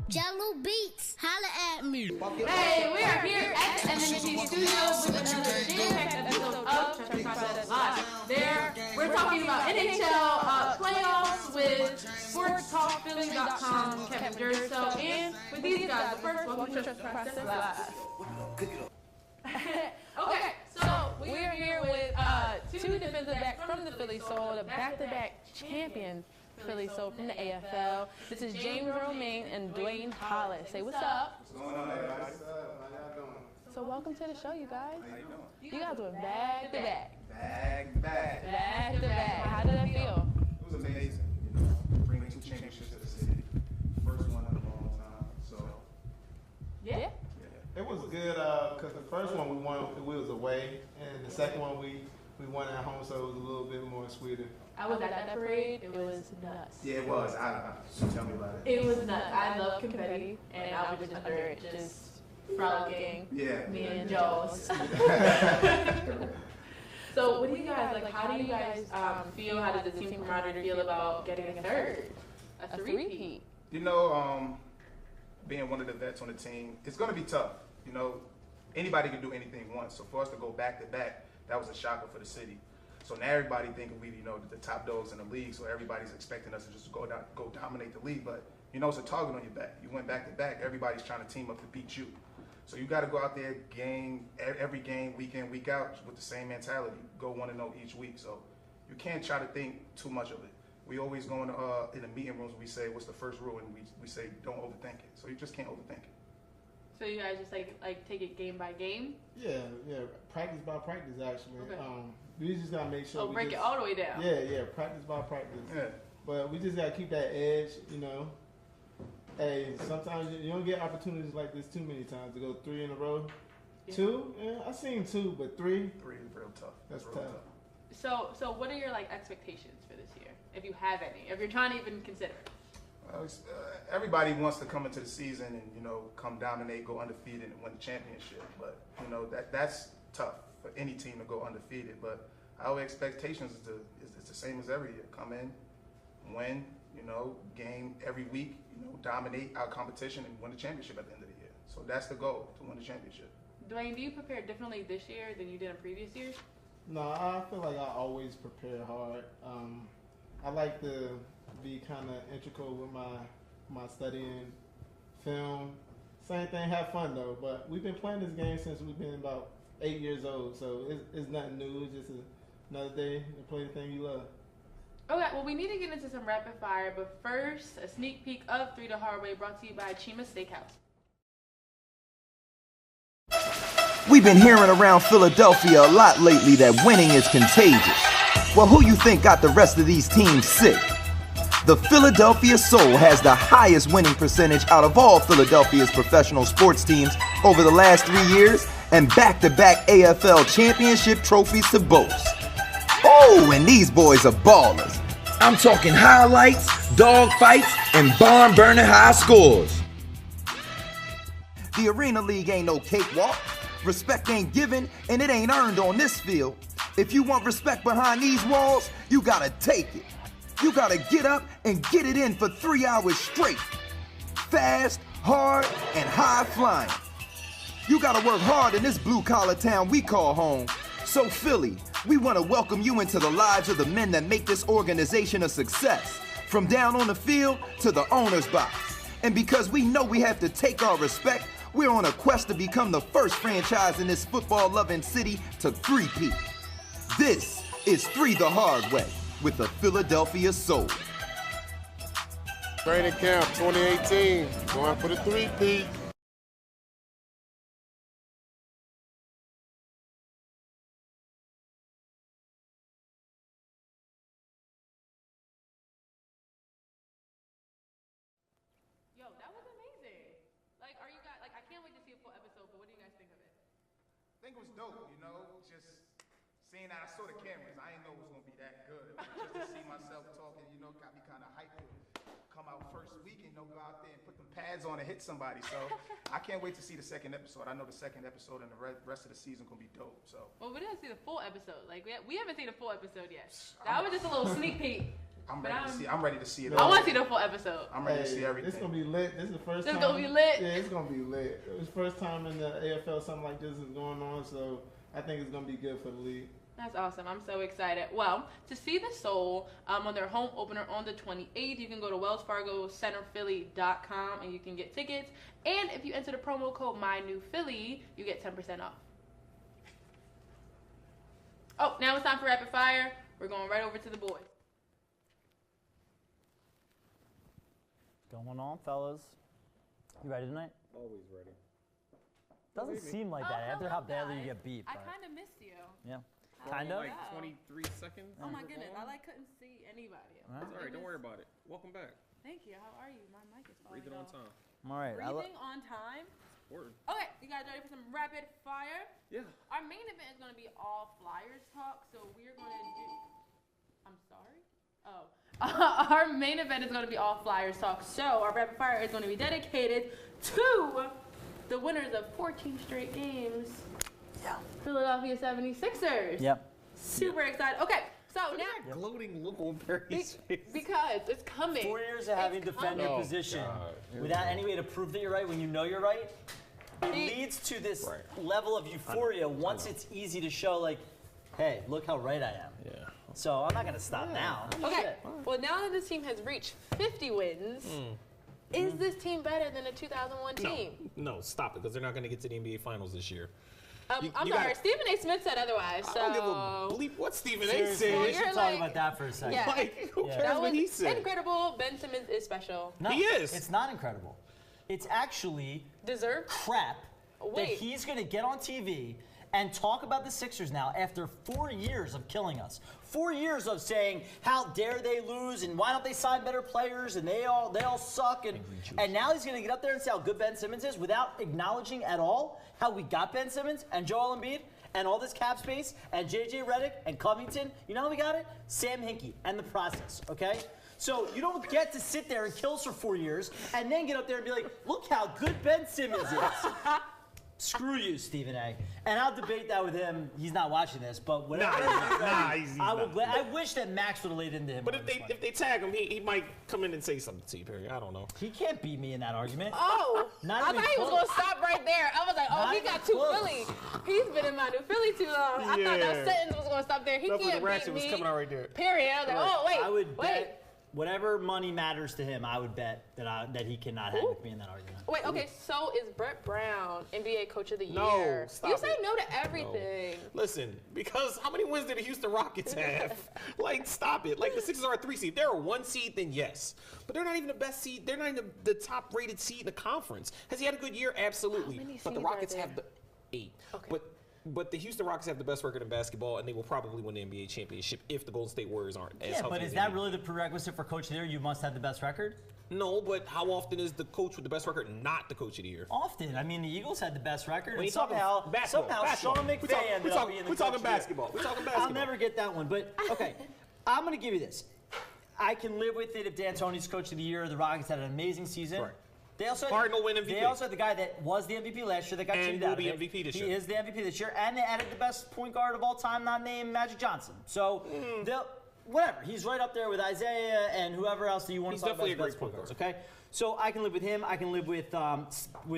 Jello Beats, holla at me. Hey, we are here at the MNT Studios with another jam-packed episode of Trust Process Live. There, we're talking about NHL playoffs with SportsTalkPhilly.com, Kevin Durso, and with these guys. But first, welcome to Trust Process Live. Okay, so we are here with two defensive backs from the Philly Soul, the back-to-back champions Philly Soul from the AFL. This is James Romaine and Dwayne Hollis. Say what's up. What's going on, everybody? What's up? How y'all doing? So welcome to the show, you guys. How you doing? You guys were back-to-back. Back. Back-to-back. How did that feel? It was amazing. Bringing two championships to the city. First one in a long time. So. Yeah. It was good because the first one we won, we was away, and the second one we won at home, so it was a little bit more sweeter. I was at that parade. It was nuts. Yeah, it was. So tell me about it. It was nuts. I love confetti, and I was just under it, just frolicking. Yeah. Me and Joe's. So, what do you guys like? How do you guys feel? How does the team camaraderie feel about getting a third, a three-peat? You know, being one of the vets on the team, it's going to be tough. You know, anybody can do anything once. So for us to go back to back, that was a shocker for the city. So now everybody thinking we, the top dogs in the league. So everybody's expecting us to just go dominate the league. But it's a target on your back. You went back to back. Everybody's trying to team up to beat you. So you got to go out there, every game, week in, week out, with the same mentality. Go 1-0 each week. So you can't try to think too much of it. We always go in the meeting rooms. We say, "What's the first rule?" And we say, "Don't overthink it." So you just can't overthink it. So you guys just like take it game by game? Yeah, practice by practice actually. Okay. We just gotta make sure. Break it all the way down. Yeah, practice by practice. Yeah. But we just gotta keep that edge, Hey, sometimes you don't get opportunities like this too many times to go 3 in a row. Yeah. 2, I've seen 2, but 3. 3 is real tough. That's real tough. So what are your expectations for this year, if you have any, if you're trying to even consider it? Everybody wants to come into the season and come dominate, go undefeated, and win the championship. But that's tough for any team to go undefeated. But our expectations is the same as every year: come in, win, game every week, dominate our competition, and win the championship at the end of the year. So that's the goal, to win the championship. Dwayne, do you prepare differently this year than you did in previous years? No, I feel like I always prepare hard. I like to be kind of integral with my studying, film. Same thing, have fun though. But we've been playing this game since we've been about 8 years old, so it's nothing new. It's just another day to play the thing you love. Okay, well, we need to get into some rapid fire, but first, a sneak peek of 3 the Hard Way, brought to you by Chima Steakhouse. We've been hearing around Philadelphia a lot lately that winning is contagious. Well, who you think got the rest of these teams sick? The Philadelphia Soul has the highest winning percentage out of all Philadelphia's professional sports teams over the last 3 years, and back-to-back AFL championship trophies to boast. Oh, and these boys are ballers. I'm talking highlights, dog fights, and barn-burning high scores. The Arena League ain't no cakewalk. Respect ain't given, and it ain't earned on this field. If you want respect behind these walls, you gotta take it. You gotta get up and get it in for 3 hours straight. Fast, hard, and high flying. You gotta work hard in this blue-collar town we call home. So Philly, we wanna welcome you into the lives of the men that make this organization a success. From down on the field to the owner's box. And because we know we have to take our respect, we're on a quest to become the first franchise in this football-loving city to three-peat. This is 3 the Hard Way with the Philadelphia Soul. Training camp 2018, going for the three-peat. Yo, that was amazing. Are you guys, I can't wait to see a full episode, but what do you guys think of it? I think it was dope, just seeing that I saw the cameras. I didn't know it was going to be that good. But just to see myself talking, got me kind of hyped to come out first week and, go out there and put them pads on and hit somebody. So I can't wait to see the second episode. I know the second episode and the rest of the season going to be dope. So. Well, we didn't see the full episode. We haven't seen a full episode yet. That was just a little sneak peek. I'm ready to see it. I want to see the full episode. I'm ready to see everything. It's gonna be lit. This is the first time. It's gonna be lit. Yeah, it's gonna be lit. It's the first time in the AFL something like this is going on, so I think it's gonna be good for the league. That's awesome. I'm so excited. Well, to see the Soul on their home opener on the 28th, you can go to wellsfargocenterphilly.com and you can get tickets. And if you enter the promo code MyNewPhilly, you get 10% off. Oh, now it's time for Rapid Fire. We're going right over to the boys. Going on, fellas. You ready tonight? Always ready. Doesn't seem like that after how badly you get beat. I but- kind of missed you. Yeah. We're Kind on of. like 23 seconds. Oh my We're goodness, going. I couldn't see anybody. All right. It's all right, don't worry about it. Welcome back. Thank you. How are you? My mic is falling Breathe it on off. time. All right. Breathing on time. Word. Okay, you guys ready for some rapid fire? Yeah. Our main event is going to be all Flyers talk, so we're going to do. I'm sorry. Oh. Our main event is going to be all Flyers talk, so our rapid fire is going to be dedicated to the winners of 14 straight games. Yeah. Philadelphia 76ers. Yep. Super excited. Okay, so now Gloating look on Perry's face. because it's coming. 4 years of having It's defend your coming. position God. without any way to prove that you're right when you know you're right, it leads to this level of euphoria once it's easy to show, like, hey, look how right I am. Yeah. So I'm not going to stop now. Okay, Shit. well now that this team has reached 50 wins, is this team better than the 2001 team? No, stop it, because they're not going to get to the NBA Finals this year. You I'm gotta- sorry, Stephen A. Smith said otherwise. So I don't give a bleep what Stephen A. Seriously, said. we you're should talk like- about that for a second. Yeah. Like, who Yeah. cares that what was he said? incredible. Ben Simmons is special. No, He is. It's not incredible. It's actually Deserved. crap that Wait. he's going to get on TV and talk about the Sixers now after 4 years of killing us. 4 years of saying how dare they lose and why don't they sign better players and they all suck and now he's going to get up there and say how good Ben Simmons is without acknowledging at all how we got Ben Simmons and Joel Embiid and all this cap space and JJ Redick and Covington. You know how we got it? Sam Hinkie and the process, okay? So you don't get to sit there and kill us for 4 years and then get up there and be like, look how good Ben Simmons is. Screw you, Stephen A. And I'll debate that with him. He's not watching this, but whatever. he's I not. I wish that Max would have laid into him. But on if this they one. if they tag him, he might come in and say something to you, Perry. I don't know. He can't beat me in that argument. Oh, Not I even thought he was close. going to stop right there. I was like, oh, Not he even got too close. Philly. He's been in my new Philly too long. I thought that Yeah. sentence was going to stop there. He That's what can't the ratchet beat was me. coming out right there. Period. I was like, oh, wait. I would wait. bet whatever money matters to him, I would bet that he cannot have with me in that argument. Wait, okay, so is Brett Brown NBA Coach of the No, Year? stop You say it. no to everything. Listen, because how many wins did the Houston Rockets have? Like, stop it. Like, the Sixers are a 3 seed. They're a 1 seed, then yes. But they're not even the best seed. They're not even the top rated seed in the conference. Has he had a good year? Absolutely. How many But the seeds are Rockets there? have the 8. Okay. But the Houston Rockets have the best record in basketball, and they will probably win the NBA championship if the Golden State Warriors aren't as Yeah, healthy but as is they that need. really the prerequisite for Coach of the Year? You must have the best record? No, but how often is the coach with the best record not the Coach of the Year? Often. I mean, the Eagles had the best record, When and you talking somehow basketball. Sean We McVay talk- ended we up talk- being the we Coach talking of the Year. basketball. We talking I'll basketball. never get that one, but okay. I'm going to give you this. I can live with it if D'Antoni's Coach of the Year. The Rockets had an amazing season. Right. They also had, Cardinal win MVP. They also had the guy that was the MVP last year that got And cheated will out be of it. MVP this He year. is the MVP this year, and they added the best point guard of all time, not named Magic Johnson. So, whatever. He's right up there with Isaiah and whoever else that you want He's to talk about. definitely a as great best point guard. Okay. So I can live with him. I can live with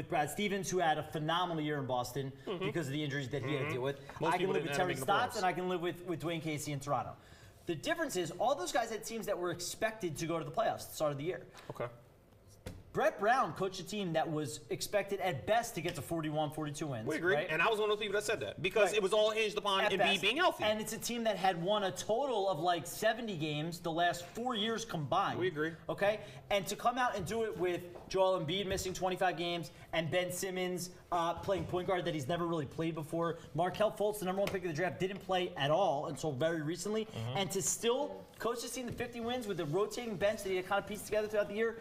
Brad Stevens, who had a phenomenal year in Boston because of the injuries that he had to deal with. Most I can people live didn't with have Terry him in the Stotts, playoffs. and I can live with Dwayne Casey in Toronto. The difference is all those guys had teams that were expected to go to the playoffs at the start of the year. Okay. Brett Brown coached a team that was expected at best to get to 41, 42 wins. We agree. right? And I was one of those people that said that because Right. it was all hinged upon At Embiid best. being healthy. And it's a team that had won a total of like 70 games the last 4 years combined. We agree. Okay? And to come out and do it with Joel Embiid missing 25 games and Ben Simmons playing point guard that he's never really played before. Markelle Fultz, the number 1 pick of the draft, didn't play at all until very recently. And to still coach this team to 50 wins with a rotating bench that he had kind of pieced together throughout the year,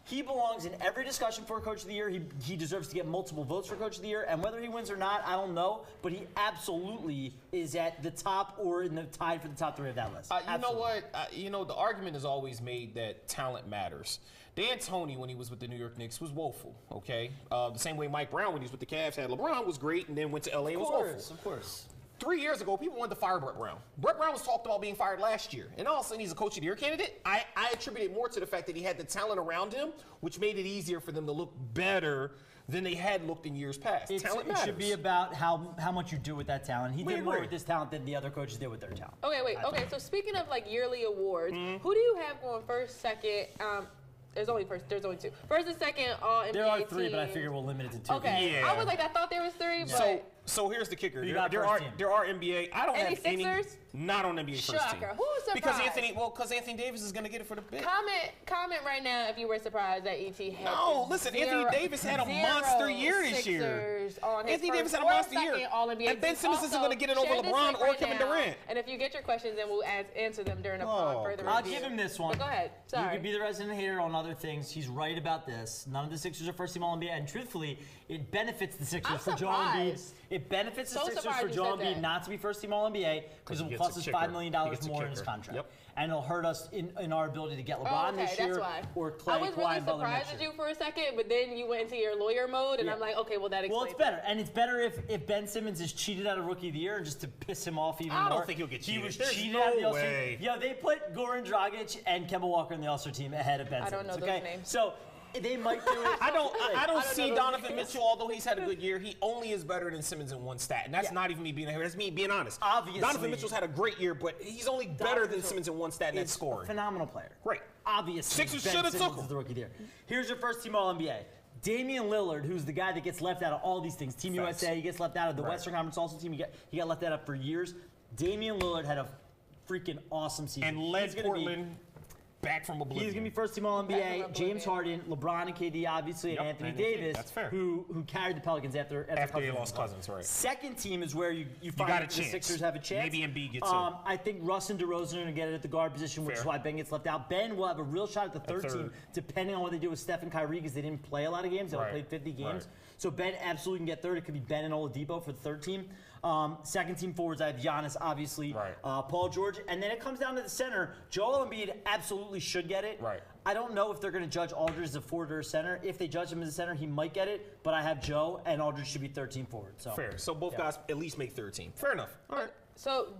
he belongs in every discussion for Coach of the Year. He deserves to get multiple votes for Coach of the Year. And whether he wins or not, I don't know. But he absolutely is at the top or in the tied for the top 3 of that list. You know Absolutely. what? The argument is always made that talent matters. D'Antoni, when he was with the New York Knicks, was woeful, okay? The same way Mike Brown, when he was with the Cavs, had LeBron, was great, and then went to L.A. and was woeful. Of course. 3 years ago, people wanted to fire Brett Brown. Brett Brown was talked about being fired last year, and all of a sudden he's a Coach of the Year candidate. I attribute it more to the fact that he had the talent around him, which made it easier for them to look better than they had looked in years past. Talent matters. It should be about how much you do with that talent. He did more with this talent than the other coaches did with their talent. Okay, wait. Okay, so speaking of like yearly awards, who do you have going first, second? There's only two. First and second all NBA There are three, teams. but I figure we'll limit it to two. Okay. Yeah. I was like, I thought there was three, but So here's the kicker. Who you got There first are team? NBA. I don't Any have any. Sixers? Not on NBA first team. Shocker. Who's surprised? Because Anthony Davis is gonna get it for the bid. Comment right now if you were surprised that ET had No, listen, Anthony Davis had a monster year this year. Sixers on his Anthony Davis first had a monster or second year. All-NBA And Ben team. Simmons isn't Also, gonna get it over share this LeBron link or right Kevin now, Durant. And if you get your questions, then we'll answer them during the Oh, further I'll review. give him this one. But go ahead. You Sorry. could be the resident hater on other things. He's right about this. None of the Sixers are first team All-NBA, and truthfully, it benefits the Sixers I'm for Joel Embiid. surprised. It benefits the So Sixers surprised for you Joel said Embiid that. not to be first team All-NBA because it he will gets cost a us kicker. $5 million He gets a more in his kicker. contract. Yep. And it'll hurt us in our ability to get Oh, LeBron okay, this year that's why. or Clay, I was Kawhi, really and Butler surprised next at year. you for a second, but then you went into your lawyer mode, and Yeah. I'm like, okay, well, that explains Well, it's better. And it's better if Ben Simmons is cheated out of Rookie of the Year just to piss him off even more. I don't think he'll get cheated. He was There's cheated no out of the All-Star way. team. Yeah, they put Goran Dragic and Kemba Walker in the All-Star team ahead of Ben I don't Simmons. know those okay? names. So they might do it. I don't see know Donovan those Mitchell, although he's had a good year, he only is better than Simmons in one stat. And that's Yeah. not even me being here. That's me being honest. Obviously. Donovan Mitchell's had a great year, but he's only better than Simmons in one stat, and that's He's a scoring. phenomenal player. Right. Obviously, Sixers Ben shoulda Simmons took him. is the Rookie of the Year. Here's your first team All-NBA. Damian Lillard, who's the guy that gets left out of all these things. Team Facts. USA, he gets left out of the Right. Western Conference Also team. He got left out of for years. Damian Lillard had a freaking awesome season. And led He's gonna be- Portland back from oblivion. He's going to be first team Back All-NBA. from James oblivion. Harden, LeBron and KD, obviously, Yep, and Anthony and Davis, that's fair. who carried the Pelicans after they Cousins lost was gone. Cousins, right. Second team is where you find got a that the chance. Sixers have a chance. Maybe Embiid gets in. I think Russ and DeRozan are going to get it at the guard position, which is Fair. why Ben gets left out. Ben will have a real shot at the third team, depending on what they do with Steph and Kyrie, because they didn't play a lot of games. They only Right. played 50 games. Right. So Ben absolutely can get third. It could be Ben and Oladipo for the third team. Second team forwards, I have Giannis, obviously, Right. Paul George, and then it comes down to the center. Joel Embiid absolutely should get it. Right. I don't know if they're going to judge Aldridge as a forward or a center. If they judge him as a center, he might get it, but I have Joe, and Aldridge should be 13 forward. So Fair. So both guys at least make 13. Fair enough. All right. So,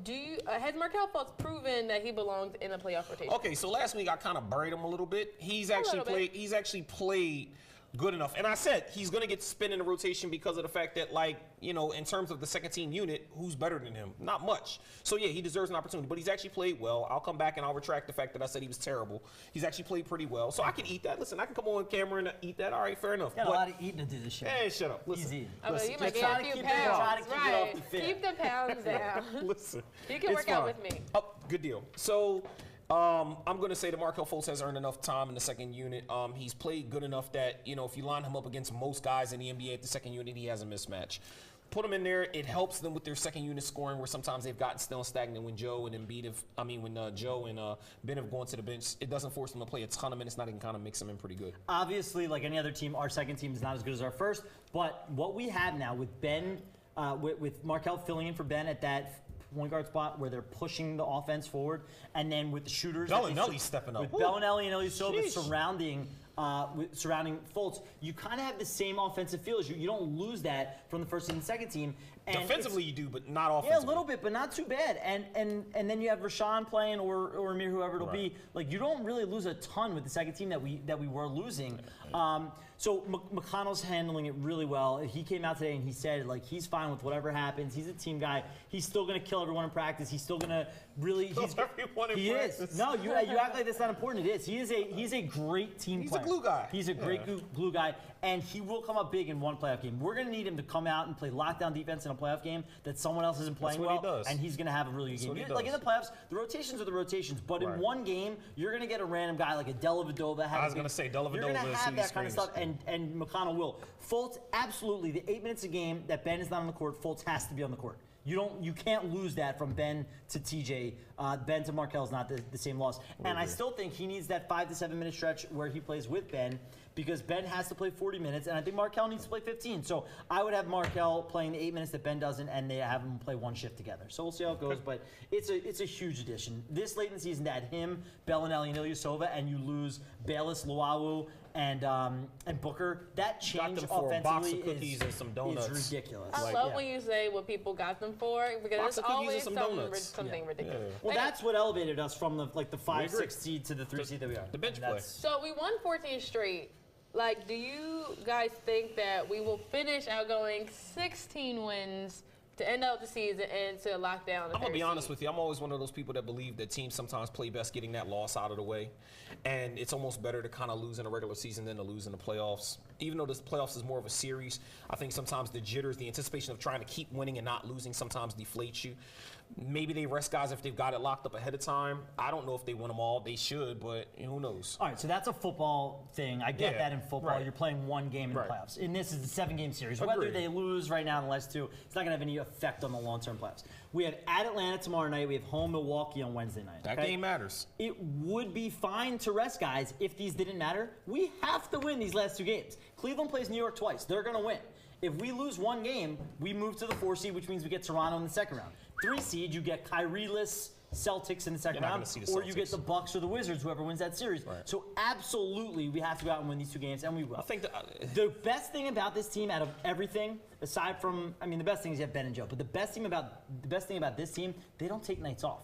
has Markelle Fultz proven that he belongs in a playoff rotation? Okay, so last week I kind of buried him a little bit. He's actually little played. bit. He's actually played good enough. And I said he's going to get spin in the rotation because of the fact that, like, you know, in terms of the second team unit, who's better than him? Not much. So yeah, he deserves an opportunity. But he's actually played well. I'll come back and I'll retract the fact that I said he was terrible. He's actually played pretty well. So I can eat that. Listen, I can come on camera and eat that. All right, fair enough. got a lot of eating to do this year. Hey, shut up. Listen. Easy. I mean, Listen, you might just gain try a to few keep it- try pounds. to keep it off the fit. Keep the pounds down. Listen. You can it's work out fine. with me. Oh, good deal. So I'm going to say that Markelle Fultz has earned enough time in the second unit. He's played good enough that, you know, if you line him up against most guys in the NBA at the second unit, he has a mismatch. Put him in there. It helps them with their second unit scoring, where sometimes they've gotten still stagnant when Joe and Joe and Ben have gone to the bench. It doesn't force them to play a ton of minutes. Not even kind of mix them in pretty good. Obviously, like any other team, our second team is not as good as our first. But what we have now with Ben, with Markelle filling in for Ben at that point guard spot where they're pushing the offense forward, and then with the shooters, Bellinelli's stepping up. with Woo. Bellinelli and Ilyasova Sheesh. surrounding Fultz, you kind of have the same offensive feel as you. You don't lose that from the first team and second team. And Defensively, you do, but not yeah, offensively. a little bit, but not too bad. And then you have Rashawn playing or Amir, whoever it'll be. Like, you don't really lose a ton with the second team that we were losing. So McConnell's handling it really well. He came out today and he said, like, he's fine with whatever happens. He's a team guy. He's still going to kill everyone in practice. He's still going to really. Everyone in He practice. is. No, you act like that's not important. It is. He's a great team He's player. a glue guy. He's a great glue guy, and he will come up big in one playoff game. We're going to need him to come out and play lockdown defense in a playoff game that someone else isn't playing what he well, does. and he's going to have a really good That's what game. he Like in the does. playoffs, the rotations are the rotations, but in Right. one game, you're going to get a random guy like a Dellavedova. I was gonna say, Dellavedova You're going to is have who that he kind of screams. stuff, and McConnell will. Fultz, absolutely, the 8 minutes a game that Ben is not on the court, Fultz has to be on the court. You can't lose that from Ben to TJ. Ben to Markelle is not the same loss. And I still think he needs that 5 to 7 minute stretch where he plays with Ben, because Ben has to play 40 minutes, and I think Markelle needs to play 15. So I would have Markelle playing the 8 minutes that Ben doesn't, and they have him play one shift together. So we'll see how it goes, but it's a huge addition. This late in the season to add him, Bellinelli, and Ilyasova, and you lose Bayless, Luawu, and Booker, that change them for a box offensively of cookies and some donuts. is ridiculous. I love when you say what people got them for because Box it's of cookies and always some something, donuts. something ridiculous. Well, Okay. that's what elevated us from the 5, agree. 6 seed to the 3 seed that we are. The bench And play. that's- So we won 14 straight. Like, do you guys think that we will finish out going 16 wins to end out the season and to lock down the I'm gonna be third honest seed? with you. I'm always one of those people that believe that teams sometimes play best getting that loss out of the way, and it's almost better to kind of lose in a regular season than to lose in the playoffs. Even though this playoffs is more of a series, I think sometimes the jitters, the anticipation of trying to keep winning and not losing, sometimes deflates you. Maybe they rest guys if they've got it locked up ahead of time. I don't know if they win them all. They should, but who knows? All right, so that's a football thing. I get Yeah, that in football. right. You're playing one game in Right. the playoffs. And this is the 7-game series. Whether Agreed. they lose right now in the last 2, it's not going to have any effect on the long-term playoffs. We have at Atlanta tomorrow night. We have home Milwaukee on Wednesday night. That okay? game matters. It would be fine to rest guys if these didn't matter. We have to win these last 2 games. Cleveland plays New York twice. They're going to win. If we lose one game, we move to the 4 seed, which means we get Toronto in the second round. 3 seed, you get Kyrie-less Celtics in the second You're not round, gonna see the or you get Celtics. the Bucks or the Wizards, whoever wins that series. Right. So absolutely, we have to go out and win these 2 games, and we will. I think that, The best thing about this team, out of everything, aside from, I mean, the best thing is you have Ben and Joe, but the best thing about this team, they don't take nights off.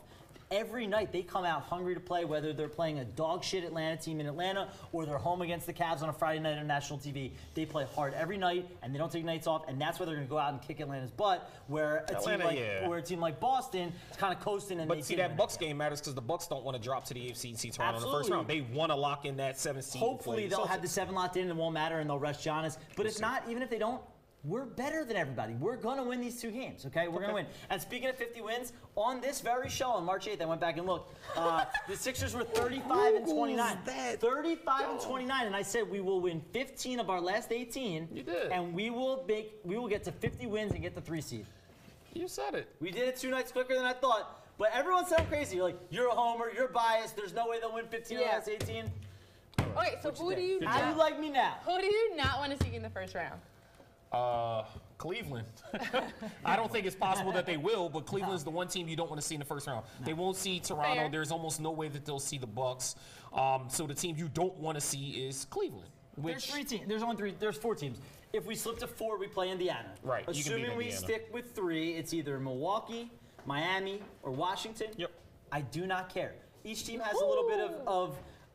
Every night they come out hungry to play, whether they're playing a dog shit Atlanta team in Atlanta or they're home against the Cavs on a Friday night on national TV. They play hard every night and they don't take nights off, and that's why they're going to go out and kick Atlanta's butt. Where a team like Boston is kind of coasting and. but see, that Bucks game matters because the Bucks don't want to drop to the AFC seed Toronto in the first Absolutely. round. They want to lock in that 7th seed. and Hopefully play they'll have the Celtics. 7 locked in and it won't matter and they'll rest Giannis. But if not, even if they don't, we're better than everybody. We're going to win these 2 games, okay? We're going to win. And speaking of 50 wins, on this very show on March 8th, I went back and looked. The Sixers were 35 and 29. 35 and 29, and I said we will win 15 of our last 18. You did. And we will get to 50 wins and get the 3 seed. You said it. We did it 2 nights quicker than I thought. But everyone said I'm crazy. You're like, you're a homer, you're biased. There's no way they'll win 15 of the Yeah. last 18. Okay, so who do you How do you like me now? who do you not want to see in the first round? Cleveland. I don't think it's possible that they will, but Cleveland's the one team you don't want to see in the first round. They won't see Toronto. Fair. There's almost no way that they'll see the Bucks. So the team you don't want to see is Cleveland. There's 3 teams. There's 4 teams. If we slip to 4, we play Indiana. Right, you can beat Assuming we Indiana. stick with 3, it's either Milwaukee, Miami, or Washington. Yep. I do not care. Each team has a little bit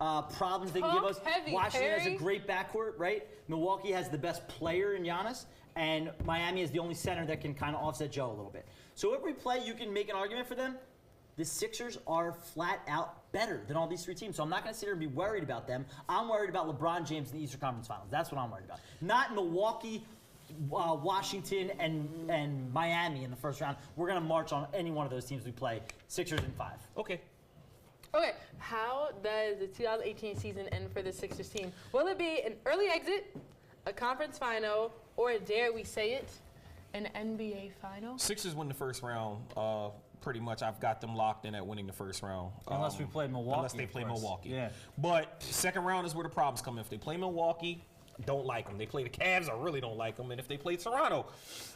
of problems they can give us. Heavy, Washington has a Harry. great backcourt, right? Milwaukee has the best player in Giannis, and Miami is the only center that can kind of offset Joe a little bit. So if we play, you can make an argument for them. The Sixers are flat out better than all these 3 teams, so I'm not going to sit here and be worried about them. I'm worried about LeBron James in the Eastern Conference Finals. That's what I'm worried about. Not Milwaukee, Washington, and Miami in the first round. We're going to march on any one of those teams we play. Sixers in 5. Okay. Okay, how does the 2018 season end for the Sixers team? Will it be an early exit, a conference final, or dare we say it, an NBA final? Sixers win the first round. Pretty much, I've got them locked in at winning the first round. Unless we play Milwaukee, Unless they of play course. Milwaukee. Yeah. But second round is where the problems come in. If they play Milwaukee, don't like them. They play the Cavs, I really don't like them. And if they play Toronto,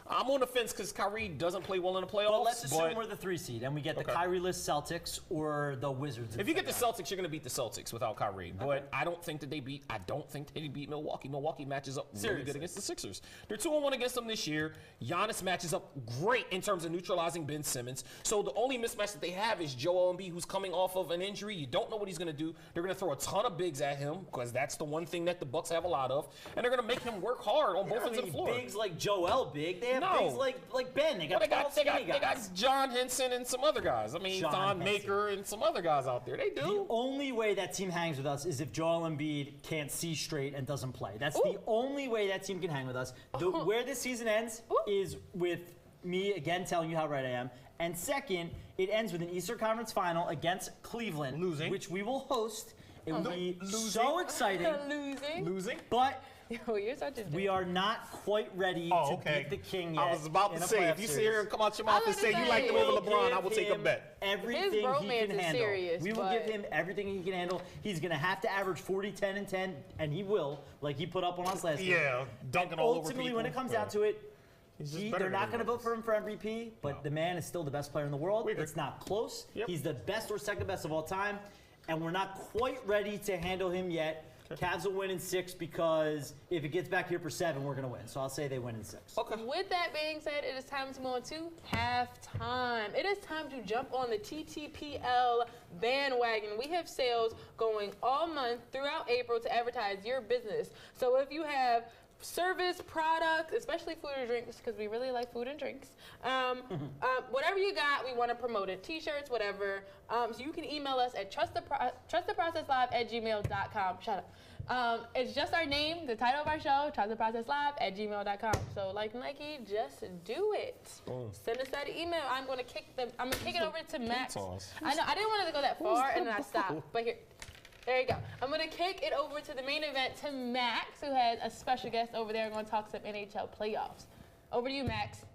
I'm on the fence because Kyrie doesn't play well in the playoffs. Well, let's assume we're the 3 seed and we get the Okay. Kyrie-less Celtics or the Wizards. If you get the Celtics, you're going to beat the Celtics without Kyrie. But I don't think they beat Milwaukee. Milwaukee matches up really Seriously. good against the Sixers. They're 2-1 against them this year. Giannis matches up great in terms of neutralizing Ben Simmons. So the only mismatch that they have is Joel Embiid, who's coming off of an injury. You don't know what he's going to do. They're going to throw a ton of bigs at him because that's the one thing that the Bucks have a lot of. And they're going to make him work hard on both ends of the floor. Bigs like Joel big. They have No. bigs like Ben. They got Well, 12 skinny they got guys. John Henson and some other guys. I mean, John Thon Henson. Maker and some other guys out there. They The do. only way that team hangs with us is if Joel Embiid can't see straight and doesn't play. That's the only way that team can hang with us. Where this season ends is with me, again, telling you how right I am. And second, it ends with an Eastern Conference final against Cleveland. Losing. Which we will host. It will be so exciting. Losing. But Yo, you're such a we are not quite ready to beat the King yet. I was about in to a say, playoff if you sit series. here and come out your mouth I and was say gonna you like say, them over we'll LeBron, I will give take a him bet. Everything he bromance can is handle. serious, We will but- give him everything he can handle. He's going to have to average 40, 10, and 10, and he will, like he put up on us last year. Yeah, dunking all over people. Ultimately, when it comes down to it, just better they're not than going to vote for him for MVP, but the man is still the best player in the world. agree. It's not close. Yep. He's the best or second best of all time, and we're not quite ready to handle him yet. Cavs will win in 6 because if it gets back here for 7, we're going to win. So I'll say they win in 6. Okay. With that being said, it is time to move on to halftime. It is time to jump on the TTPL bandwagon. We have sales going all month throughout April to advertise your business. So if you have service, products, especially food or drinks, because we really like food and drinks. Whatever you got, we want to promote it. T-shirts, whatever. So you can email us at trusttheprocesslive@gmail.com. Shut up. It's just our name, the title of our show, trusttheprocesslive@gmail.com. So like Nike, just do it. Send us that email. I'm gonna kick it over to Max. I know I didn't want it to go that far, and then I stopped. But here. There you go. I'm going to kick it over to the main event to Max, who has a special guest over there. We're going to talk some NHL playoffs. Over to you, Max.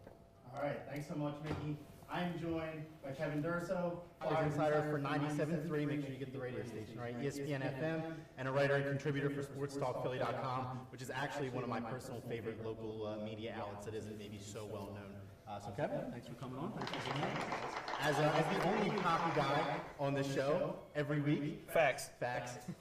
All right. Thanks so much, Mickey. I'm joined by Kevin Durso, Flyers insider for 97.3. Make sure you get the radio station, right? ESPN FM, and a writer and contributor for SportsTalkPhilly.com, which is actually one of my personal favorite local media outlets that isn't maybe so well known. So Kevin, thanks for coming on. Thanks for being here. As the only hockey guy on this show every week. Facts.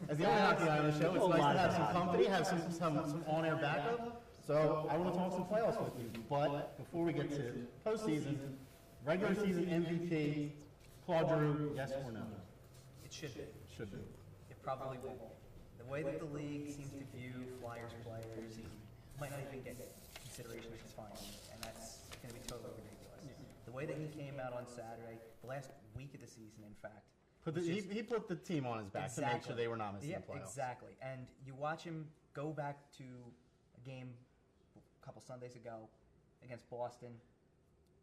As the only hockey guy on the show, it's nice to have some company, have some on-air backup. So I want to talk some playoffs with you. But before we get to postseason, regular season MVP, Claude Giroux, yes or no? It should be. Should be. It probably will. The way that the league seems to view Flyers players, he might not even get consideration at his finals, and that's going to be totally ridiculous. The way that he came out on Saturday, the last week of the season, in fact. He put the team on his back to make sure they were not missing the playoffs. Exactly. And you watch him go back to a game a couple Sundays ago against Boston,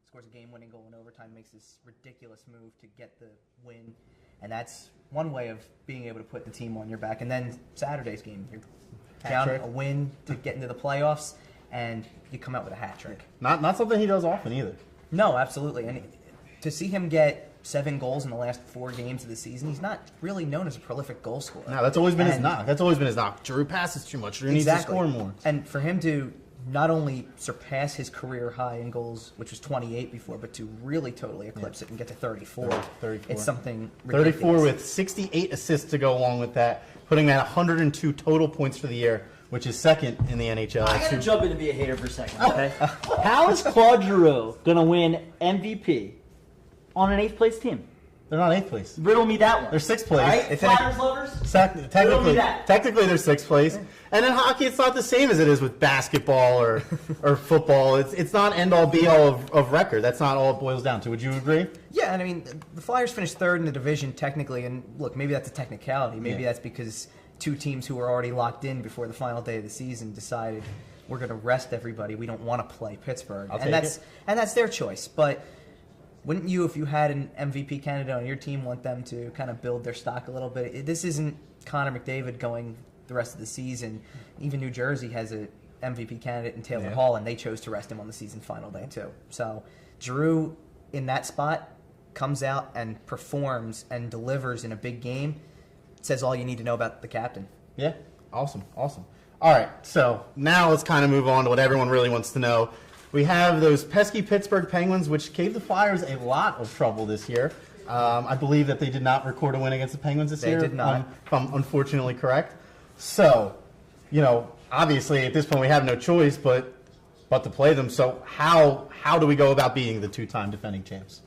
scores a game-winning goal in overtime, makes this ridiculous move to get the win. And that's one way of being able to put the team on your back. And then Saturday's game, you're down a win to get into the playoffs, and you come out with a hat trick. Not something he does often either. No, absolutely. And to see him get 7 goals in the last 4 games of the season, he's not really known as a prolific goal scorer. No, that's always been his knock. Giroux passes too much. Giroux needs to score more. And for him to not only surpass his career high in goals, which was 28 before, but to really totally eclipse it and get to 34. 34. It's something ridiculous. 34 with 68 assists to go along with that, putting that 102 total points for the year, which is second in the NHL. I got to jump in and be a hater for a second, okay? How is Claude Giroux going to win MVP on an 8th place team? They're not 8th place. Riddle me that one. They're 6th place. All right, Flyers lovers? Technically, they're 6th place. And in hockey, it's not the same as it is with basketball or football. It's not end-all, be-all of record. That's not all it boils down to. Would you agree? Yeah, and I mean, the Flyers finished 3rd in the division technically. And look, maybe that's a technicality. Maybe that's because 2 teams who were already locked in before the final day of the season decided we're going to rest everybody. We don't want to play Pittsburgh. And that's their choice. But wouldn't you, if you had an MVP candidate on your team, want them to kind of build their stock a little bit? This isn't Connor McDavid going the rest of the season. Even New Jersey has an MVP candidate in Taylor Hall, and they chose to rest him on the season final day too. So Giroux, in that spot, comes out and performs and delivers in a big game. It says all you need to know about the captain. Yeah, awesome. All right, so now let's kind of move on to what everyone really wants to know. We have those pesky Pittsburgh Penguins, which gave the Flyers a lot of trouble this year. I believe that they did not record a win against the Penguins this year. They did not. If I'm unfortunately correct. So, obviously at this point we have no choice but to play them. So how do we go about beating the 2-time defending champs?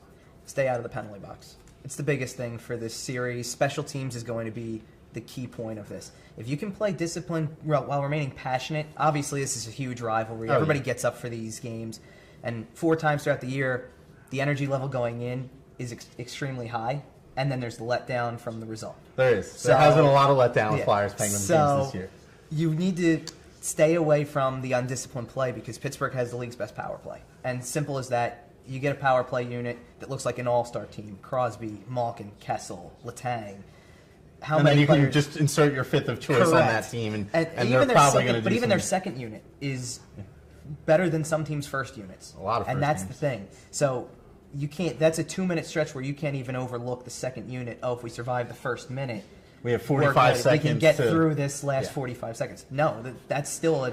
Stay out of the penalty box. It's the biggest thing for this series. Special teams is going to be the key point of this. If you can play disciplined while remaining passionate, obviously this is a huge rivalry. Everybody gets up for these games. And 4 times throughout the year, the energy level going in is extremely high. And then there's the letdown from the result. There is. There has been a lot of letdown with Flyers-Penguins games this year. You need to stay away from the undisciplined play because Pittsburgh has the league's best power play. And simple as that, you get a power play unit that looks like an all-star team. Crosby, Malkin, Kessel, Letang. And then you can just insert your 5th of choice on that team, and they're probably going to do But even their second unit is better than some teams' first units. A lot of first And that's teams. the thing. So you can't. That's a 2-minute stretch where you can't even overlook the second unit. Oh, if we survive the first minute, we have 45 seconds. We can get through this last 45 seconds. No, that's still a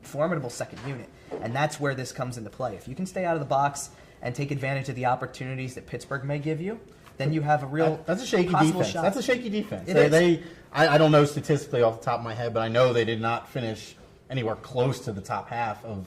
formidable second unit, and that's where this comes into play. If you can stay out of the box and take advantage of the opportunities that Pittsburgh may give you, then you have a real That's a shaky possible defense. shot. That's a shaky defense. It is. I don't know statistically off the top of my head, but I know they did not finish anywhere close to the top half of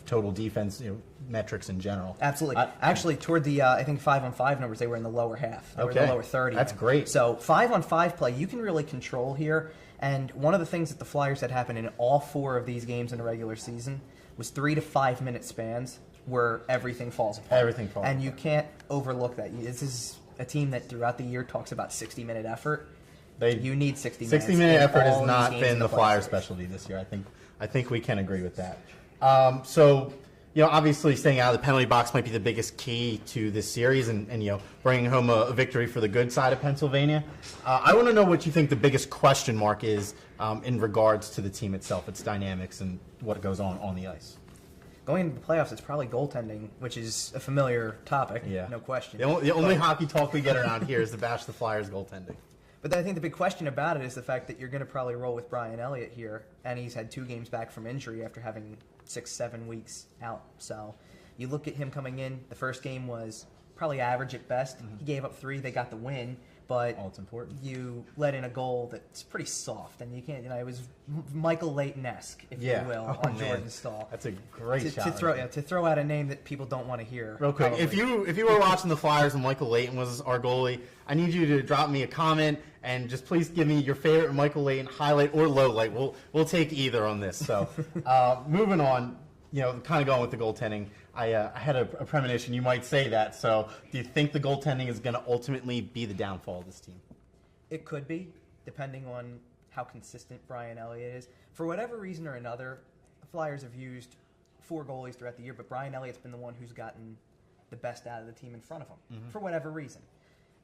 total defense metrics in general. Absolutely. Actually, toward the I think 5-on-5 numbers, they were in the lower half. They were in the lower 30. That's great. So 5-on-5 play, you can really control here. And one of the things that the Flyers had happen in all 4 of these games in the regular season was 3 to 5 minute spans where everything falls apart. Everything falls And apart. you can't overlook that. This is a team that throughout the year talks about 60-minute effort. You need 60 minutes. 60-minute effort has all not these games been in the playoffs. Flyers' specialty this year. I think we can agree with that. So, obviously staying out of the penalty box might be the biggest key to this series and bringing home a victory for the good side of Pennsylvania. I want to know what you think the biggest question mark is in regards to the team itself, its dynamics, and what goes on the ice. Going into the playoffs, it's probably goaltending, which is a familiar topic, no question. The only hockey talk we get around here is to bash the Flyers' goaltending. But I think the big question about it is the fact that you're going to probably roll with Brian Elliott here, and he's had 2 games back from injury after having 6-7 weeks out. So you look at him coming in, the first game was probably average at best. He gave up 3, they got the win, but it's important. You let in a goal that's pretty soft, and you can't, it was Michael Leighton-esque, if you will, on Jordan Staal. That's a great shot. To throw out a name that people don't want to hear. Real quick, probably. if you were watching the Flyers and Michael Leighton was our goalie, I need you to drop me a comment and just please give me your favorite Michael Leighton highlight or low light. We'll take either on this. So moving on, kind of going with the goaltending. I had a premonition you might say that. So do you think the goaltending is going to ultimately be the downfall of this team? It could be, depending on how consistent Brian Elliott is. For whatever reason or another, the Flyers have used 4 goalies throughout the year, but Brian Elliott's been the one who's gotten the best out of the team in front of him, for whatever reason.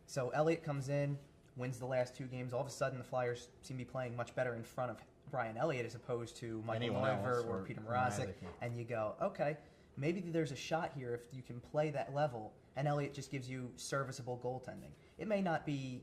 So Elliott comes in, wins the last 2 games. All of a sudden, the Flyers seem to be playing much better in front of Brian Elliott as opposed to Michael Neuver or Peter Mrazek. And you go, okay, maybe there's a shot here if you can play that level, and Elliott just gives you serviceable goaltending. It may not be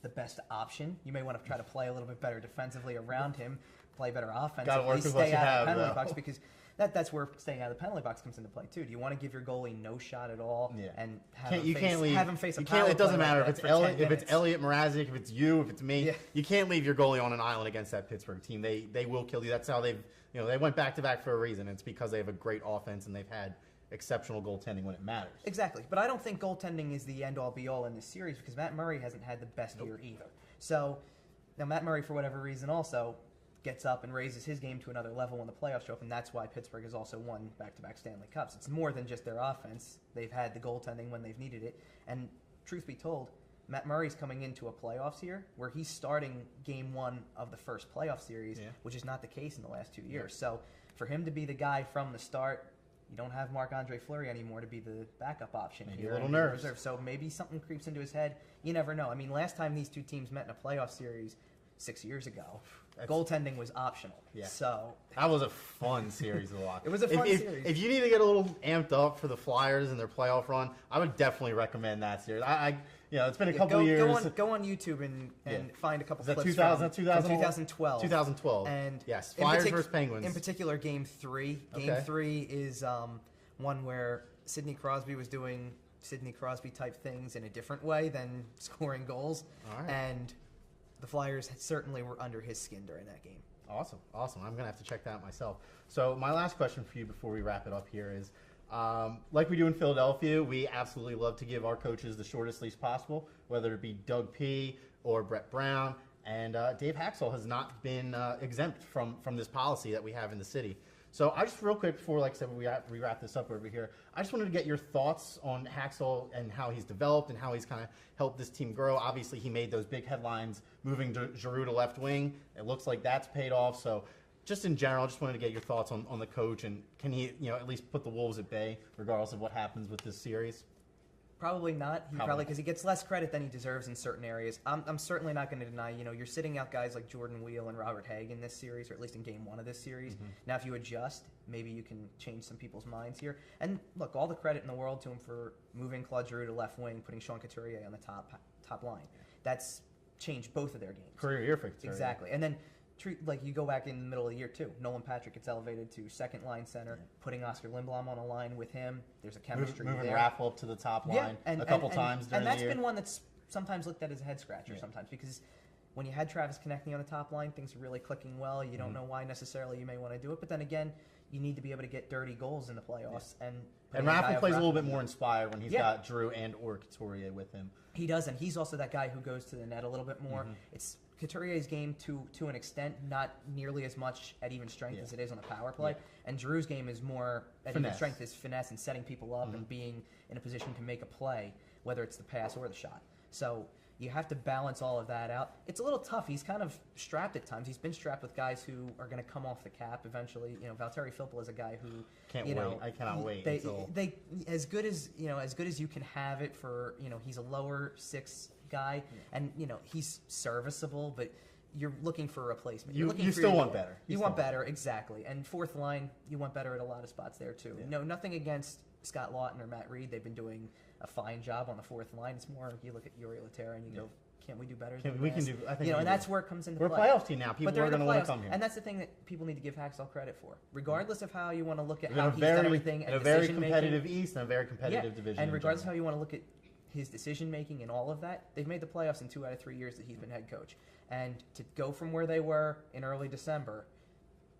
the best option. You may want to try to play a little bit better defensively around him, play better offensively, stay out of the penalty box, because that's where staying out of the penalty box comes into play too. Do you want to give your goalie no shot at all and have him face a power play? It doesn't matter like if it's Elliott, Mrazek, if it's you, if it's me. Yeah. You can't leave your goalie on an island against that Pittsburgh team. They will kill you. That's how they went back to back for a reason. It's because they have a great offense and they've had exceptional goaltending when it matters. Exactly, but I don't think goaltending is the end-all be-all in this series because Matt Murray hasn't had the best year either. So now Matt Murray, for whatever reason, also gets up and raises his game to another level when the playoffs show up, and that's why Pittsburgh has also won back-to-back Stanley Cups. It's more than just their offense. They've had the goaltending when they've needed it, and truth be told, Matt Murray's coming into a playoffs here where he's starting game 1 of the first playoff series, which is not the case in the last 2 years. So for him to be the guy from the start, you don't have Marc-Andre Fleury anymore to be the backup option Maybe here. a little nerves. So maybe something creeps into his head. You never know. I mean, last time these 2 teams met in a playoff series 6 years ago, goaltending was optional. Yeah. So that was a fun series to watch. It was a fun series. If you need to get a little amped up for the Flyers and their playoff run, I would definitely recommend that series. It's been a couple of years. Go on YouTube and find a couple clips. 2000, from 2012? 2012. And yes, Flyers versus Penguins. In particular, Game 3. Game 3 is one where Sidney Crosby was doing Sidney Crosby type things in a different way than scoring goals. All right. And the Flyers certainly were under his skin during that game. Awesome. I'm going to have to check that out myself. So my last question for you before we wrap it up here is, like we do in Philadelphia, we absolutely love to give our coaches the shortest leash possible, whether it be Doug P. or Brett Brown. And Dave Haxall has not been exempt from this policy that we have in the city. So I just real quick before, like I said, we wrap this up over here, I just wanted to get your thoughts on Haxall and how he's developed and how he's kind of helped this team grow. Obviously, he made those big headlines moving Giroux to left wing. It looks like that's paid off. So just in general, I just wanted to get your thoughts on the coach and can he at least put the Wolves at bay regardless of what happens with this series? Probably not. Probably because he gets less credit than he deserves in certain areas. I'm certainly not going to deny, you're sitting out guys like Jordan Wheel and Robert Haig in this series, or at least in Game 1 of this series. Mm-hmm. Now, if you adjust, maybe you can change some people's minds here. And look, all the credit in the world to him for moving Claude Giroux to left wing, putting Sean Couturier on the top line. That's changed both of their games. Career year for Couturier. Exactly. And then like you go back in the middle of the year too. Nolan Patrick gets elevated to second line center, putting Oscar Lindblom on a line with him. There's a chemistry Moving there. Raffle up to the top line a couple times during and that's the year. been one that's sometimes looked at as a head scratcher sometimes because when you had Travis Konechny on the top line, things are really clicking well. You don't know why necessarily you may want to do it, but then again, you need to be able to get dirty goals in the playoffs. And Raffle plays a little bit more inspired when he's got Drew and or Couturier with him. He does, and he's also that guy who goes to the net a little bit more. It's Couturier's game to an extent, not nearly as much at even strength as it is on the power play. And Drew's game is more at even strength, is finesse and setting people up and being in a position to make a play, whether it's the pass or the shot. So you have to balance all of that out. It's a little tough. He's kind of strapped at times. He's been strapped with guys who are going to come off the cap eventually. You know, Valtteri Filppula is a guy who I cannot wait. They as good as you can have it for. You know, he's a lower six guy, and you know he's serviceable, but you're looking for a replacement. You still want better. You want better, exactly. And fourth line, you want better at a lot of spots there too. No, nothing against Scott Lawton or Matt Reed. They've been doing a fine job on the fourth line. It's more you look at Yuri Laterra and you go, can't we do better? I think and that's where it comes into play. We're a playoff team now. People are going to want to come here. And that's the thing that people need to give Hacksaw credit for. Regardless of how you want to look at how he's done everything and a very competitive East and a very competitive division. And regardless of how you want to look at his decision making and all of that, they've made the playoffs in 2 out of 3 years that he's been head coach. And to go from where they were in early December,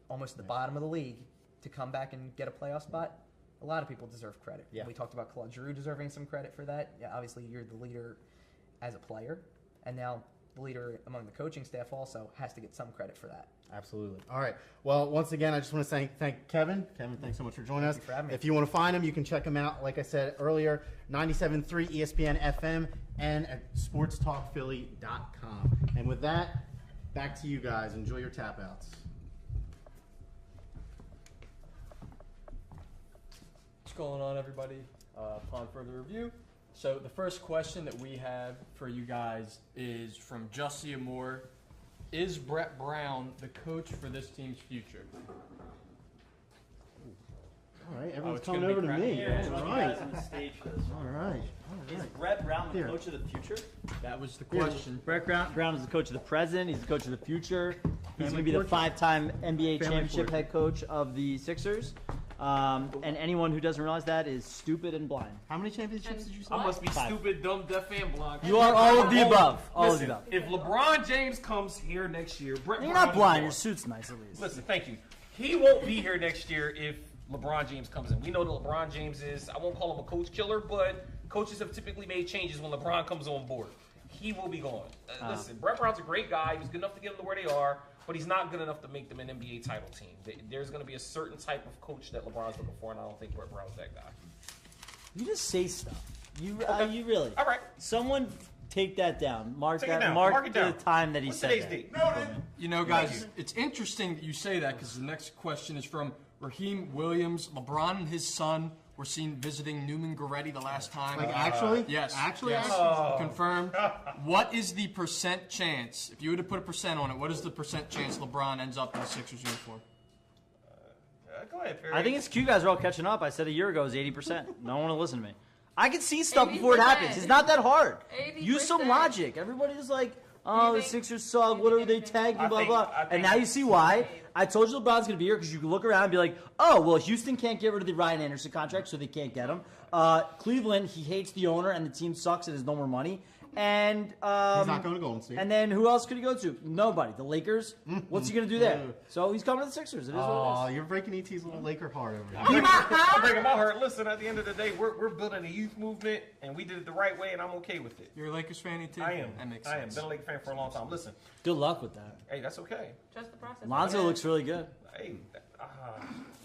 almost at the bottom of the league, to come back and get a playoff spot, a lot of people deserve credit. Yeah. We talked about Claude Giroux deserving some credit for that. Yeah, obviously you're the leader as a player, and now the leader among the coaching staff also has to get some credit for that. Absolutely. All right. Well, once again, I just want to thank Kevin. Kevin, thanks so much for joining us. Thank you for having me. If you want to find him, you can check him out, like I said earlier, 97.3 ESPN FM and at sportstalkphilly.com. And with that, back to you guys. Enjoy your tap outs. What's going on, everybody? Upon further review, so the first question that we have for you guys is from Jussie Moore. Is Brett Brown the coach for this team's future? All right, everyone's coming over to me. All right. All right. Is Brett Brown the coach of the future? That was the question. Brett Brown is the coach of the present. He's the coach of the future. He's going to be the 5-time NBA championship head coach of the Sixers. And anyone who doesn't realize that is stupid and blind. How many championships did you say? I must be stupid, dumb, deaf, and blind. You are all of the above. All of the above. If LeBron James comes here next year, Brett You're Brown not blind. is Your suit's nice, at least. Listen, thank you. He won't be here next year if LeBron James comes in. We know that LeBron James is, I won't call him a coach killer, but coaches have typically made changes when LeBron comes on board. He will be gone. Listen, Brett Brown's a great guy. He was good enough to get them to where they are, but he's not good enough to make them an NBA title team. There's going to be a certain type of coach that LeBron's looking for, and I don't think Brett Brown's that guy. You just say stuff. You really. All right. Someone take that down. Mark Take that. it down. Mark Mark it down. the time that he What's said today's that. date? You know, guys, it's interesting that you say that because the next question is from Raheem Williams. LeBron and his son were seen visiting Newman Goretti the last time. Like actually? Yes. Actually? Yes. Oh. Confirmed. What is the percent chance, if you were to put a percent on it, what is the percent chance LeBron ends up in the Sixers uniform? Go ahead, Perry. I think it's you guys are all catching up. I said a year ago it was 80%. No one will listen to me. I can see stuff before it happens. It's not that hard. 80%. Use some logic. Everybody's like, oh, the Sixers suck. What are they tagging? Blah, blah. And now you see why. I told you LeBron's going to be here because you can look around and be like, oh, well, Houston can't get rid of the Ryan Anderson contract, so they can't get him. Cleveland, he hates the owner, and the team sucks and has no more money. And he's not going to Golden State. And then who else could he go to? Nobody. The Lakers. What's he going to do there? So he's coming to the Sixers. It is what it is. You're breaking ET's little Laker heart over here. I'm breaking my heart. Listen, at the end of the day, we're building a youth movement, and we did it the right way, and I'm okay with it. You're a Lakers fan, too? I am. That makes I am. sense. Been a Lakers fan for a long time. Listen. Good luck with that. Hey, that's okay. Trust the process. Lonzo looks really good. Hey,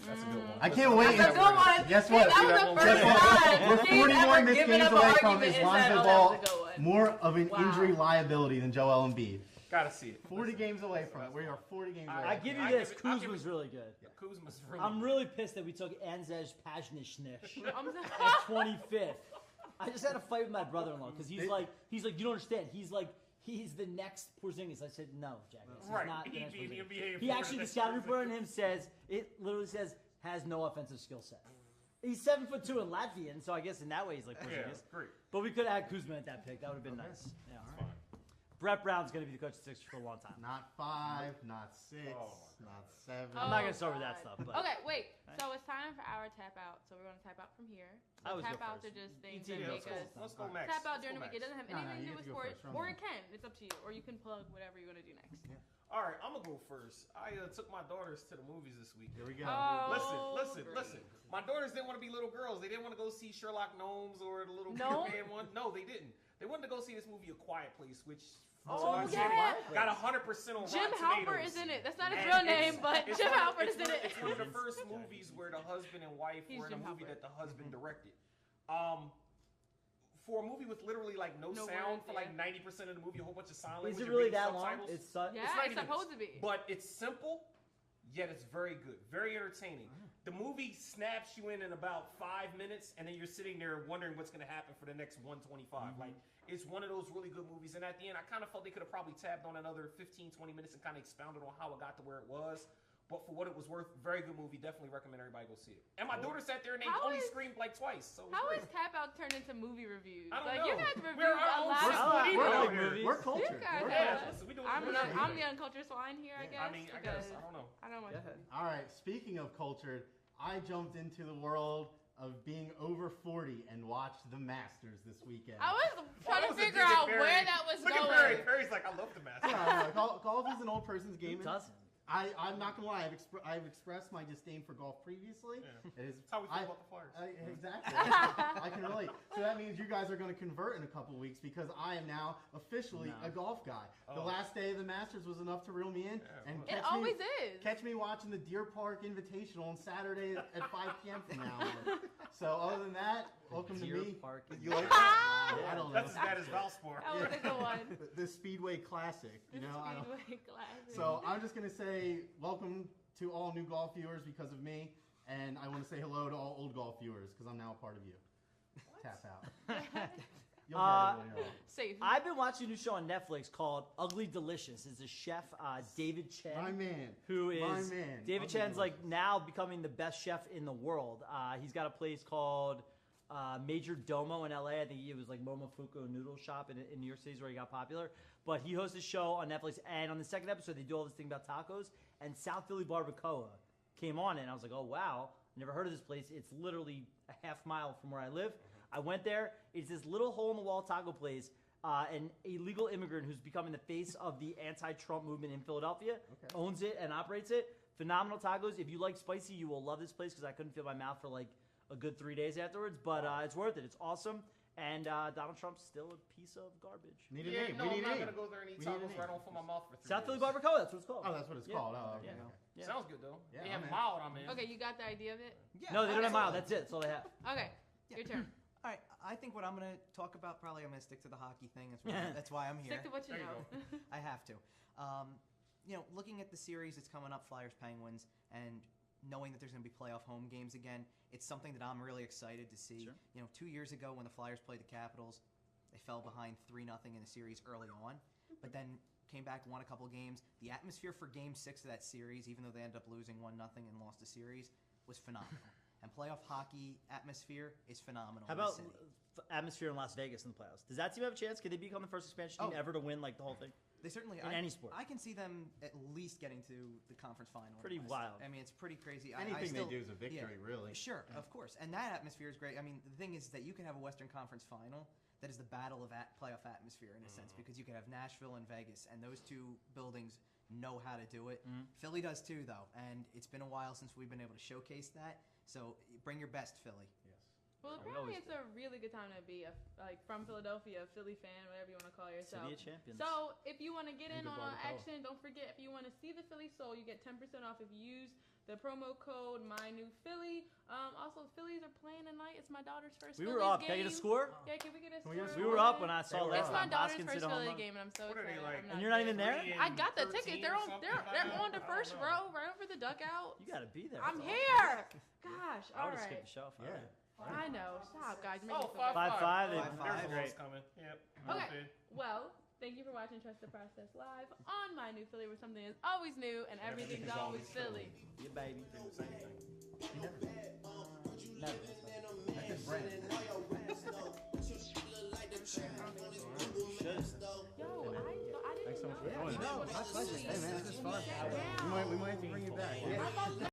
that's a good one. I can't wait. That's a good one. Guess what? That was the first time We're he's 41 ever missed given games up an away from argument is and said, Lonzo oh, that Ball was a good one. more of an Wow. injury liability than Joel Embiid. Gotta see it. 40 games away from it. We are 40 games away. I give you this. Kuzma's really good. Kuzma's really I'm good. really pissed that we took Anzej Pajnishnish I'm sorry. at 25th. I just had a fight with my brother-in-law because he's like, you don't understand. He's the next Porzingis. I said, no, Jackass. He's Right. not the He next be in the Porzingis. NBA He for actually, the the scouting next report on him says, it literally says, has no offensive skill set. He's 7'2" and Latvian, so I guess in that way he's like Porzingis. Yeah, great. But we could have had Kuzma at that pick. That would have been nice. Yeah. Brett Brown's going to be the coach of the Sixers for a long time. Not 5, not 6, not 7. I'm not going to start with that stuff. But. Okay, wait. So it's time for our tap out. So we're going to tap out from here. I always tap go outs first. are just things Yeah, that make us let's go Max. tap out Let's during go the week. It Max. doesn't have No, anything you to do have with to go sports, first. or it can. It's up to you. Or you can plug whatever you're going to do next. All right, I'm gonna go first. I took my daughters to the movies this week. Here we go. Listen. My daughters didn't want to be little girls. They didn't want to go see Sherlock Gnomes or the little Gnome? Peter Pan one. No, they didn't. They wanted to go see this movie, A Quiet Place, which Oh, yeah. got 100% on Jim Rotten Halpert Tomatoes. is in it. That's not his And real name, it's- but it's Jim one- Halpert it's is in one- it. It's one of the first movies where the husband and wife He's were in a Jim movie Halpert. that the husband directed. For a movie with literally like no sound words, for like 90% of the movie, a whole bunch of sign language. Is it and really reading that long? subtitles. It's Yeah, It's it's 90 supposed minutes. to be. But it's simple, yet it's very good, very entertaining. The movie snaps you in about 5 minutes, and then you're sitting there wondering what's going to happen for the next 125. Like, it's one of those really good movies. And at the end, I kind of felt they could have probably tabbed on another 15, 20 minutes and kind of expounded on how it got to where it was. But for what it was worth, very good movie. Definitely recommend everybody go see it. And my daughter sat there and they How only is- screamed like twice. So it was How great. is tap out turned into movie reviews? I don't Like know. you guys review We're a our own lot system. of We stuff. know movies. We're cultured. You guys We're are- cultured. listen, we do I'm what we do. the uncultured swine here, I guess. I mean, I guess. because I don't know. I don't want Go ahead. All right, speaking of cultured, I jumped into the world of being over 40 and watched The Masters this weekend. I was trying that to was a figure dig at out Barry. where that was Look going. at Barry. Barry's like, I love the Masters. Golf is an old person's game. Who doesn't? I'm not gonna lie. I've expressed my disdain for golf previously. Yeah. It is, That's how we feel about the Flyers. Exactly. I can relate. So that means you guys are going to convert in a couple weeks because I am now officially a golf guy. The last day of the Masters was enough to reel me in, and It always is. catch me watching the Deer Park Invitational on Saturday at 5 p.m. from now on. So other than that, welcome Deer to me. Park You like that? I don't know. That's as bad as Valspar. That was a good one. The Speedway Classic. You know, I don't. Speedway Classic. So I'm just going to say welcome to all new golf viewers because of me, and I want to say hello to all old golf viewers because I'm now a part of you. Tap out. You'll get it later on. Safe. I've been watching a new show on Netflix called Ugly Delicious. It's a chef, David Chen. My man. Who My is man. David Ugly Chen's like Delicious. now becoming the best chef in the world. He's got a place called Major Domo in LA. I think it was like Momofuku Noodle Shop in New York City is where he got popular. But he hosts a show on Netflix, and on the second episode, they do all this thing about tacos. And South Philly Barbacoa came on, and I was like, oh wow, never heard of this place. It's literally a half mile from where I live. I went there. It's this little hole in the wall taco place. An illegal immigrant who's becoming the face of the anti-Trump movement in Philadelphia owns it and operates it. Phenomenal tacos. If you like spicy, you will love this place because I couldn't feel my mouth for like a good 3 days afterwards. But it's worth it. It's awesome. And Donald Trump's still a piece of garbage. Need a Yeah, name. no, We need I'm a not name. going to go there and eat We need a tacos name. right off of my mouth for 3 South Philly days. Barbacoa, that's what it's called. Oh, that's what it's called. Oh, okay. Yeah. Okay. Yeah. Sounds good, though. Yeah, they I'm have in. mild, I'm in. Okay, you got the idea of it? Yeah. No, they don't have Okay. mild. That's it. That's all they have. Okay, your turn. All right, I think what I'm going to talk about, probably I'm going to stick to the hockey thing. That's why I'm here. Stick to what you There you know. I have to. Looking at the series that's coming up, Flyers Penguins, and knowing that there's going to be playoff home games again, it's something that I'm really excited to see. Sure. 2 years ago when the Flyers played the Capitals, they fell behind 3-0 in the series early on, but then came back, won a couple games. The atmosphere for Game 6 of that series, even though they ended up losing 1-0 and lost the series, was phenomenal. And playoff hockey atmosphere is phenomenal. How in the about city. atmosphere in Las Vegas in the playoffs? Does that team have a chance? Could they become the first expansion team Oh. ever to win like the whole thing? They certainly in any sport? I can see them at least getting to the conference final. Pretty in the West. wild. I mean, it's pretty crazy. Anything I they still, do is a victory, really. Sure, of course, and that atmosphere is great. I mean, the thing is that you can have a Western Conference final that is the battle of playoff atmosphere in a sense because you could have Nashville and Vegas, and those two buildings know how to do it. Philly does too, though, and it's been a while since we've been able to showcase that. So bring your best, Philly. Yes. Well, we apparently always it's a really good time to be from Philadelphia, a Philly fan, whatever you want to call yourself. City of Champions. So if you want to get in good on Barbacoa. action, don't forget if you want to see the Philly Soul, you get 10% off if you use the promo code MyNewPhilly. Also, Phillies are playing tonight. It's my daughter's first. We Phillies were up. game. Can I get a score? Yeah, can we get a score? we get a We score? were up when I saw They were It's up. my Last daughter's Hoskins first hit a home Philly run. game, and I'm so What are excited. they like? I'm And you're not even there? I got the 13 ticket. or They're on. something They're like that? on the I first don't know. row, right over the dugout. You got to be there. I'm That's here. Gosh, I all would have skipped the right. show. If I Yeah. were you. I know. Stop, guys. You're making Oh, me feel bad. 5-5. They- 5-5. There's Great. one coming. Yep. Okay. Well, thank you for watching Trust the Process live on My New Philly, where something is always new and everything's always Philly. Yeah, baby. Yo, I much for joining. No, my pleasure. Hey man, this is fun. We might have to bring you back. Yeah.